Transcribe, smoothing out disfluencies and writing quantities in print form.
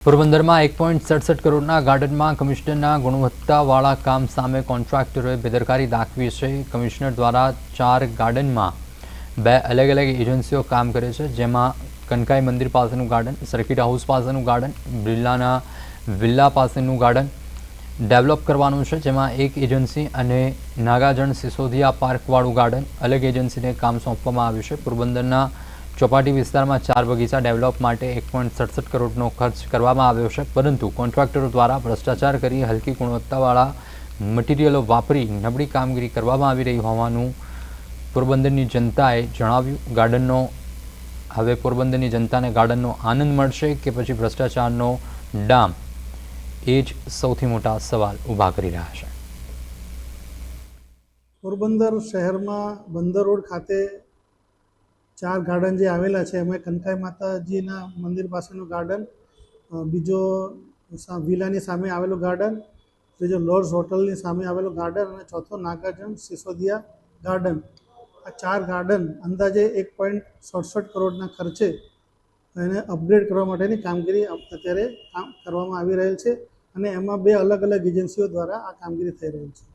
પોરબંદરમાં 1.67 કરોડના ગાર્ડનમાં કમિશનરના ગુણવત્તાવાળા કામ સામે કોન્ટ્રાક્ટરોએ બેદરકારી દાખવી છે। કમિશનર દ્વારા 4 ગાર્ડનમાં 2 અલગ અલગ એજન્સીઓ કામ કરે છે, જેમાં કનકાઈ મંદિર પાસેનું ગાર્ડન, સર્કિટ હાઉસ પાસેનું ગાર્ડન, બિરલાના વિલ્લા પાસેનું ગાર્ડન ડેવલપ કરવાનું છે, જેમાં એક એજન્સી અને નાગાજણ સિસોદિયા પાર્કવાળું ગાર્ડન અલગ એજન્સીને કામ સોંપવામાં આવ્યું છે। પોરબંદરના ચોપાટી વિસ્તારમાં 4 બગીચા ડેવલપ માટે 1.67 કરોડનો ખર્ચ કરવામાં આવ્યો છે, પરંતુ કોન્ટ્રાક્ટરો દ્વારા ભ્રષ્ટાચાર કરી હલકી ગુણવત્તાવાળા મટીરિયલો વાપરી નબળી કામગીરી કરવામાં આવી રહી હોવાનું પોરબંદરની જનતાએ જણાવ્યું। ગાર્ડનનો હવે પોરબંદરની જનતાને ગાર્ડનનો આનંદ મળશે કે પછી ભ્રષ્ટાચારનો ડામ, એ જ સૌથી મોટા સવાલ ઊભા કરી રહ્યા છે। પોરબંદર શહેરમાં બંદર રોડ ખાતે 4 ગાર્ડન જે આવેલા છે, એમાં કનકાઈ માતાજીના મંદિર પાસેનું ગાર્ડન, બીજો વિલાની સામે આવેલું ગાર્ડન, ત્રીજો લોર્ડ્સ હોટલની સામે આવેલું ગાર્ડન અને ચોથો નાગાર્જુન સિસોદિયા ગાર્ડન। આ 4 ગાર્ડન અંદાજે 1.67 કરોડના ખર્ચે એને અપગ્રેડ કરવા માટેની કામગીરી અત્યારે કરવામાં આવી રહેલ છે અને એમાં 2 અલગ અલગ એજન્સીઓ દ્વારા આ કામગીરી થઈ રહી છે।